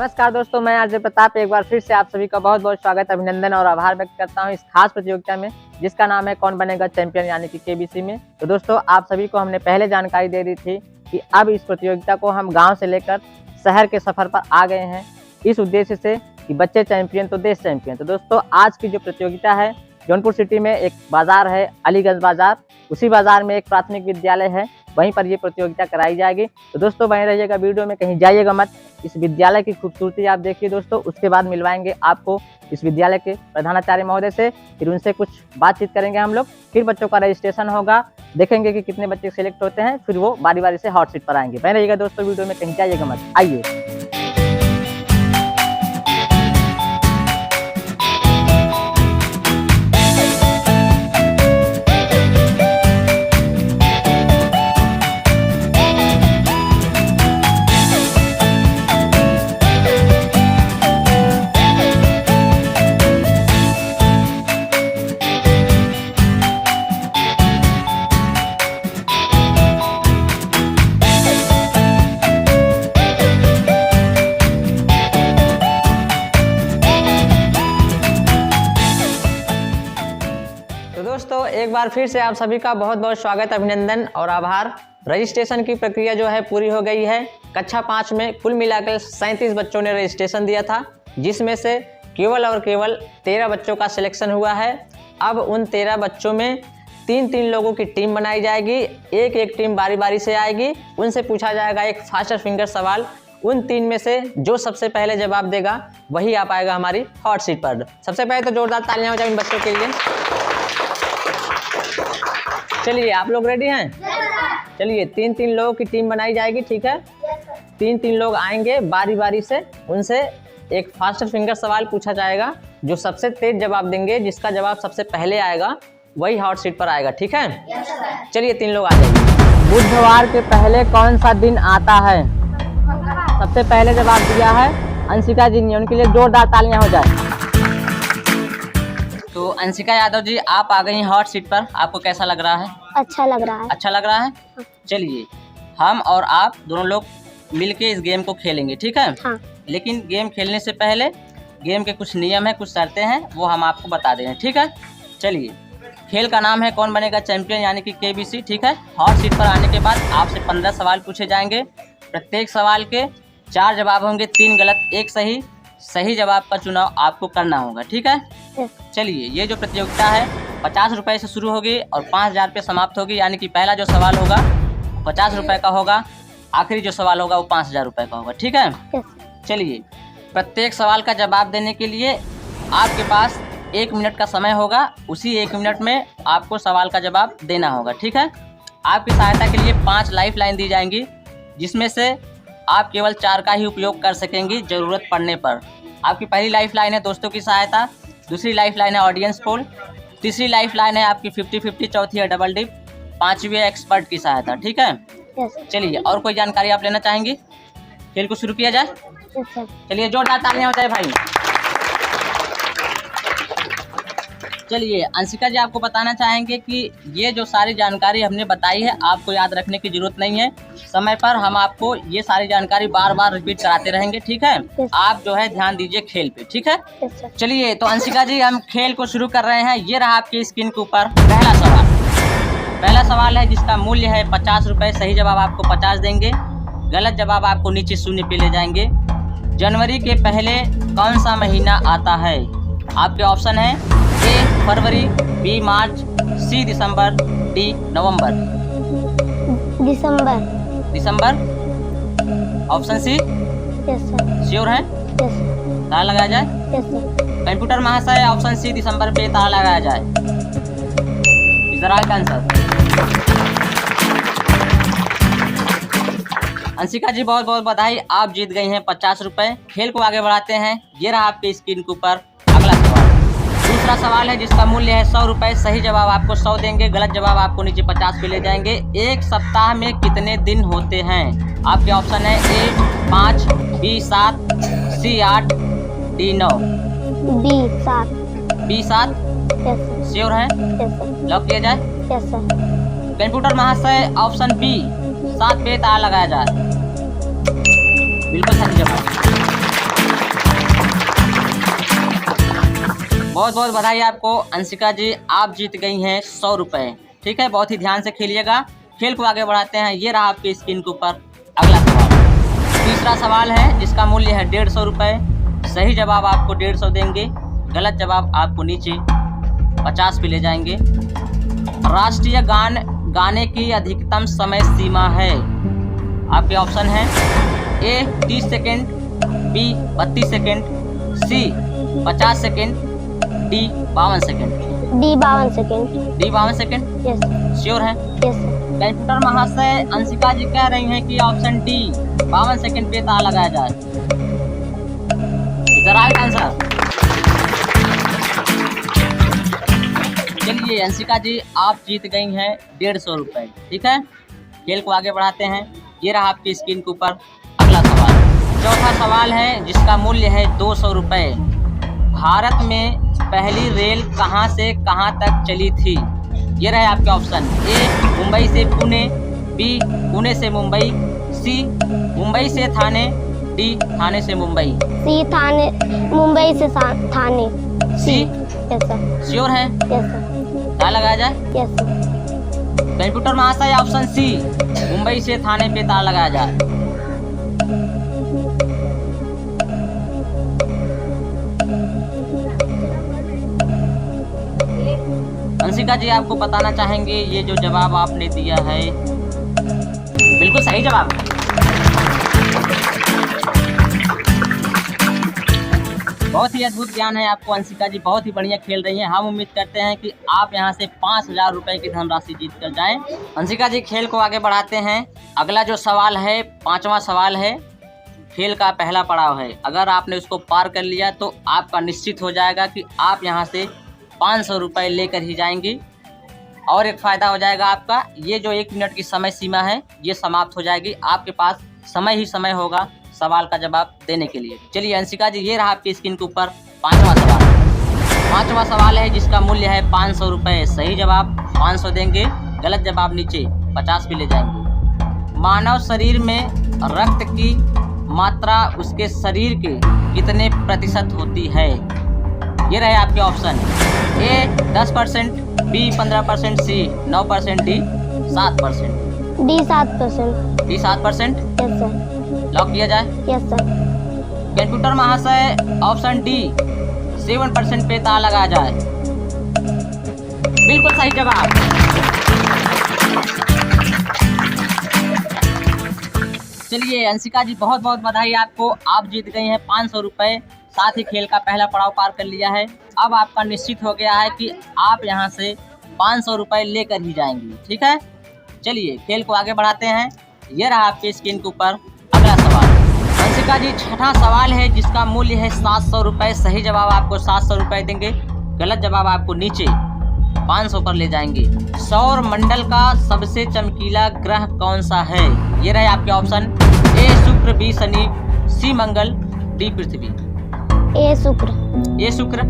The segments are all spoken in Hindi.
नमस्कार दोस्तों, मैं अजय प्रताप एक बार फिर से आप सभी का बहुत बहुत स्वागत, अभिनंदन और आभार व्यक्त करता हूं इस खास प्रतियोगिता में जिसका नाम है कौन बनेगा चैंपियन यानी कि केबीसी में। तो दोस्तों, आप सभी को हमने पहले जानकारी दे दी थी कि अब इस प्रतियोगिता को हम गांव से लेकर शहर के सफर पर आ गए हैं, इस उद्देश्य से कि बच्चे चैंपियन तो देश चैंपियन। तो दोस्तों, आज की जो प्रतियोगिता है, जौनपुर सिटी में एक बाजार है अलीगंज बाजार, उसी बाजार में एक प्राथमिक विद्यालय है, वहीं पर ये प्रतियोगिता कराई जाएगी। तो दोस्तों बने रहिएगा वीडियो में, कहीं जाइएगा मत। इस विद्यालय की खूबसूरती आप देखिए दोस्तों, उसके बाद मिलवाएंगे आपको इस विद्यालय के प्रधानाचार्य महोदय से, फिर उनसे कुछ बातचीत करेंगे हम लोग, फिर बच्चों का रजिस्ट्रेशन होगा, देखेंगे कि कितने बच्चे सिलेक्ट होते हैं, फिर वो बारी बारी से हॉट सीट पर आएंगे। बने रहिएगा दोस्तों वीडियो में, कहीं जाइएगा मत, आइए। दोस्तों एक बार फिर से आप सभी का बहुत बहुत स्वागत, अभिनंदन और आभार। रजिस्ट्रेशन की प्रक्रिया जो है पूरी हो गई है। कक्षा 5 में कुल मिलाकर 37 बच्चों ने रजिस्ट्रेशन दिया था, जिसमें से केवल और केवल 13 बच्चों का सिलेक्शन हुआ है। अब उन 13 बच्चों में 3-3 लोगों की टीम बनाई जाएगी, एक टीम बारी बारी से आएगी, उनसे पूछा जाएगा एक फास्टर फिंगर सवाल। उन 3 में से जो सबसे पहले जवाब देगा वही आ पाएगा हमारी हॉट सीट पर। सबसे पहले तो जोरदार तालियां हो जाए इन बच्चों के लिए। चलिए, आप लोग रेडी हैं? चलिए, 3-3 लोगों की टीम बनाई जाएगी, ठीक है? 3-3 लोग आएंगे बारी बारी से, उनसे एक फास्टर फिंगर सवाल पूछा जाएगा। जो सबसे तेज जवाब देंगे, जिसका जवाब सबसे पहले आएगा वही हॉट सीट पर आएगा, ठीक है? चलिए, 3 लोग आ जाइए। बुधवार के पहले कौन सा दिन आता है? सबसे पहले जवाब दिया है अंशिका जी ने, उनके लिए जोरदार तालियां हो जाए। तो अंशिका यादव जी, आप आ गई हॉट सीट पर, आपको कैसा लग रहा है? अच्छा लग रहा है। अच्छा लग रहा है? चलिए, हम और आप दोनों लोग मिलके इस गेम को खेलेंगे, ठीक है? हाँ। लेकिन गेम खेलने से पहले गेम के कुछ नियम है, कुछ शर्तें हैं, वो हम आपको बता दे रहे हैं, ठीक है? चलिए, खेल का नाम है कौन बनेगा चैंपियन यानी कि केबीसी, ठीक है? हॉट सीट पर आने के बाद आपसे 15 सवाल पूछे जाएंगे। प्रत्येक सवाल के 4 जवाब होंगे, 3 गलत 1 सही। सही जवाब का चुनाव आपको करना होगा, ठीक है? चलिए, ये जो प्रतियोगिता है 50 रुपये से शुरू होगी और 5000 पे समाप्त होगी, यानी कि पहला जो सवाल होगा 50 रुपये का होगा, आखिरी जो सवाल होगा वो 5000 रुपये का होगा, ठीक है? चलिए, प्रत्येक सवाल का जवाब देने के लिए आपके पास 1 मिनट का समय होगा, उसी 1 मिनट में आपको सवाल का जवाब देना होगा, ठीक है? आपकी सहायता के लिए 5 लाइफ लाइन दी जाएंगी, जिसमें से आप केवल 4 का ही उपयोग कर सकेंगी ज़रूरत पड़ने पर। आपकी पहली लाइफ लाइन है दोस्तों की सहायता, दूसरी लाइफ लाइन है ऑडियंस पोल, तीसरी लाइफ लाइन है आपकी 50-50, चौथी है डबल डिप, 5वीं एक्सपर्ट की सहायता, ठीक है? चलिए, और कोई जानकारी आप लेना चाहेंगी? खेल को शुरू किया जाए? चलिए, जोरदार तालियां हो जाए भाई। चलिए, अंशिका जी आपको बताना चाहेंगे कि ये जो सारी जानकारी हमने बताई है, आपको याद रखने की जरूरत नहीं है। समय पर हम आपको ये सारी जानकारी बार बार रिपीट कराते रहेंगे, ठीक है? आप जो है ध्यान दीजिए खेल पे, ठीक है? चलिए, तो अंशिका जी हम खेल को शुरू कर रहे हैं। ये रहा आपकी स्क्रीन के ऊपर पहला सवाल है, जिसका मूल्य है 50 रुपये। सही जवाब आपको 50 देंगे, गलत जवाब आपको नीचे शून्य पे ले जाएंगे। जनवरी के पहले कौन सा महीना आता है? आपके ऑप्शन है ए फरवरी, बी मार्च, सी दिसंबर, डी नवंबर। दिसंबर ऑप्शन सी? श्योर है? ताला लगाया जाए? कंप्यूटर महाशय, ऑप्शन सी दिसंबर पे ताला लगाया जाए। Is the right answer. Anshika ji बहुत बहुत बधाई, आप जीत गई हैं 50 रुपये। खेल को आगे बढ़ाते हैं। ये रहा आपकी स्क्रीन के ऊपर अगला सवाल। दूसरा सवाल है, जिसका मूल्य है 100 रुपये। सही जवाब आपको 100 देंगे, गलत जवाब आपको नीचे 50 पे ले जाएंगे। एक सप्ताह में कितने दिन होते हैं? आपके ऑप्शन है ए 5, बी 7, सी 8, डी 9। बी 7 श्योर है? लॉक किया जाए? कंप्यूटर महाशय, ऑप्शन बी 7 पे ताला लगाया जाए। बिल्कुल सही जवाब। बहुत बहुत बधाई आपको अंशिका जी, आप जीत गई हैं 100 रुपये। ठीक है, बहुत ही ध्यान से खेलिएगा। खेल को आगे बढ़ाते हैं। ये रहा आपकी स्क्रीन के ऊपर अगला सवाल। तीसरा सवाल है जिसका मूल्य है 150 रुपये। सही जवाब आपको 150 देंगे, गलत जवाब आपको नीचे 50 पे ले जाएंगे। राष्ट्रीय गान गाने की अधिकतम समय सीमा है। आपके ऑप्शन है A 30 second, B 32 second, C 50 second, D 52 second. D 52 second. D 52 second, yes sure है? Yes sir. कंप्यूटर महाशय अंशिका जी कह रही हैं कि ऑप्शन डी 52 सेकेंड पे ताला लगाया जाए। Is the right answer. चलिए अंशिका जी, आप जीत गई हैं 150 रुपये। ठीक है, खेल को आगे बढ़ाते हैं। ये रहा आपकी स्क्रीन के ऊपर अगला सवाल। चौथा सवाल है जिसका मूल्य है 200 रुपये। भारत में पहली रेल कहां से कहां तक चली थी? ये रहे आपके ऑप्शन। ए मुंबई से पुणे, बी पुणे से मुंबई, सी मुंबई से थाने, डी थाने से मुंबई। सी थाने, मुंबई से थाने। सी यस सर। श्योर है? Yes sir. क्या लगाया जाए? Yes sir. कंप्यूटर महाशय ऑप्शन सी मुंबई से थाने पे ताला लगाया जाए। अंशिका जी आपको बताना चाहेंगे ये जो जवाब आपने दिया है बिल्कुल सही जवाब है। बहुत ही अद्भुत ज्ञान है आपको अंशिका जी, बहुत ही बढ़िया खेल रही हैं। हम उम्मीद करते हैं कि आप यहां से 5000 रुपये की धनराशि जीत कर जाएं। अंशिका जी खेल को आगे बढ़ाते हैं। अगला जो सवाल है 5वां सवाल है, खेल का पहला पड़ाव है। अगर आपने उसको पार कर लिया तो आपका निश्चित हो जाएगा कि आप यहां से 500 रुपये लेकर ही जाएंगी। और एक फ़ायदा हो जाएगा आपका, ये जो 1 मिनट की समय सीमा है ये समाप्त हो जाएगी। आपके पास समय ही समय होगा सवाल का जवाब देने के लिए। चलिए अंशिका जी, ये रहा आपकी स्क्रीन के ऊपर 5वां सवाल। 5वां सवाल है जिसका मूल्य है 500 रुपये। सही जवाब 500 देंगे, गलत जवाब नीचे 50 पे ले जाएंगे। मानव शरीर में रक्त की मात्रा उसके शरीर के कितने प्रतिशत होती है? ये रहे आपके ऑप्शन। ए 10%, बी 15%, सी 9%, D 7%। D 7%। D 7%, yes sir. Lock किया जाए? Yes sir. कंप्यूटर महाशय ऑप्शन डी 7% पे ताला लगाया जाए। बिल्कुल सही जवाब। चलिए अंशिका जी, बहुत बहुत बधाई आपको, आप जीत गई हैं 500 रुपये। साथ ही खेल का पहला पड़ाव पार कर लिया है। अब आपका निश्चित हो गया है कि आप यहां से 500 रुपये लेकर ही जाएंगी। ठीक है, चलिए खेल को आगे बढ़ाते हैं। ये रहा आपकी स्क्रीन के ऊपर अगला सवाल। अंशिका जी, छठा सवाल है जिसका मूल्य है 700 रुपये। सही जवाब आपको 700 रुपये देंगे, गलत जवाब आपको नीचे 500 पर ले जाएंगे। सौर मंडल का सबसे चमकीला ग्रह कौन सा है? ये रहे आपके ऑप्शन। ए शुक्र, बी शनि, सी मंगल, डी पृथ्वी। ए शुक्र। ए शुक्र,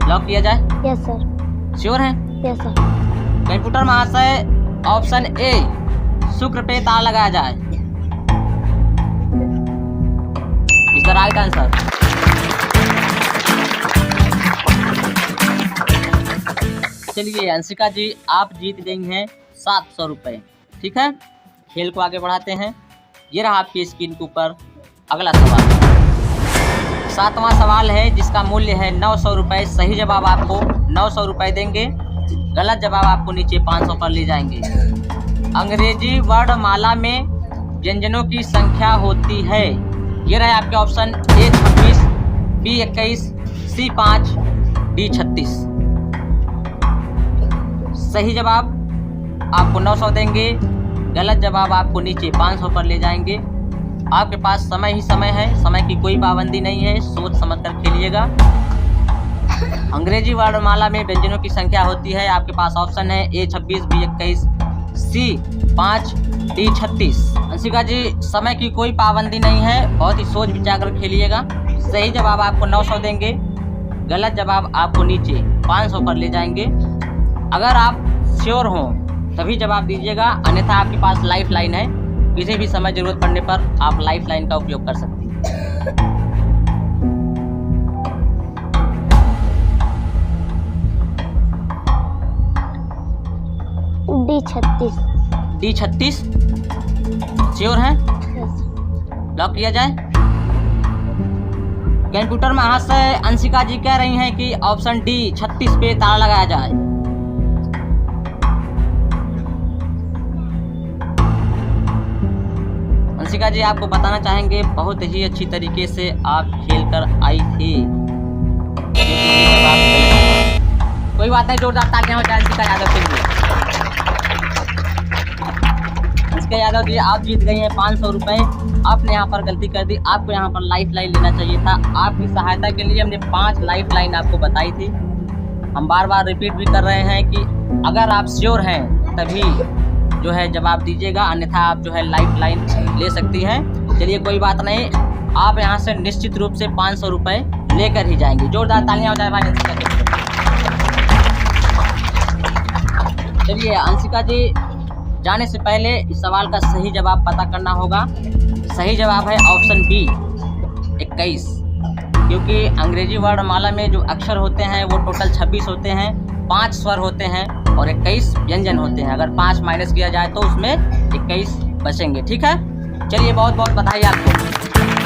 लॉक किया जाए? Yes sir. श्योर है? Yes sir. कंप्यूटर महाशय ऑप्शन ए शुक्र पे ताला लगाया जाए। Is the right answer. चलिए अंशिका जी, आप जीत गई हैं 700 रुपये। ठीक है, खेल को आगे बढ़ाते हैं। ये रहा आपकी स्क्रीन के ऊपर अगला सवाल। 7वां सवाल है जिसका मूल्य है 900 रुपये। सही जवाब आपको 900 रुपये देंगे, गलत जवाब आपको नीचे 500 पर ले जाएंगे। अंग्रेजी वर्णमाला में व्यंजनों की संख्या होती है। ये रहे आपके ऑप्शन। ए 26, बी 21, सी 5, डी 36। सही जवाब आपको 900 देंगे, गलत जवाब आपको नीचे 500 पर ले जाएंगे। आपके पास समय ही समय है, समय की कोई पाबंदी नहीं है, सोच समझ कर खेलिएगा। अंग्रेजी वर्णमाला में व्यंजनों की संख्या होती है। आपके पास ऑप्शन है ए 26, बी 21, सी 5, डी 36। अंशिका जी, समय की कोई पाबंदी नहीं है, बहुत ही सोच विचार कर खेलिएगा। सही जवाब आपको 900 देंगे, गलत जवाब आपको नीचे 500 पर ले जाएंगे। अगर आप श्योर हों तभी जवाब दीजिएगा, अन्यथा आपके पास लाइफ लाइन है, किसी भी समय जरूरत पड़ने पर आप लाइफ लाइन का उपयोग कर सकती हैं। D36। D36 श्योर हैं? यस लॉक किया जाए। कंप्यूटर में हाथ से अंशिका जी कह रही हैं कि ऑप्शन डी 36 पे ताला लगाया जाए। अंशिका जी आपको बताना चाहेंगे बहुत ही अच्छी तरीके से आप खेल कर आई थी, कोई बात नहीं, जोरदार तालियां हो जाए अंशिका यादव के लिए। अंशिका यादव जी आप जीत गई हैं 500 रुपए। आपने यहाँ पर गलती कर दी, आपको यहाँ पर लाइफ लाइन लेना चाहिए था। आपकी सहायता के लिए हमने 5 लाइफ लाइन आपको बताई थी। हम बार बार रिपीट भी कर रहे हैं कि अगर आप श्योर हैं तभी जो है जवाब दीजिएगा, अन्यथा आप जो है लाइफ लाइन ले सकती हैं। चलिए कोई बात नहीं, आप यहाँ से निश्चित रूप से 500 रुपए लेकर ही जाएंगे। जोरदार तालियां हो जाए भाई अंशिका जी। चलिए अंशिका जी, जाने से पहले इस सवाल का सही जवाब पता करना होगा। सही जवाब है ऑप्शन बी 21, क्योंकि अंग्रेजी वर्णमाला में जो अक्षर होते हैं वो टोटल 26 होते हैं, 5 स्वर होते हैं और 21 व्यंजन होते हैं। अगर 5 माइनस किया जाए तो उसमें 21 बचेंगे। ठीक है, चलिए बहुत बहुत बधाई आपको।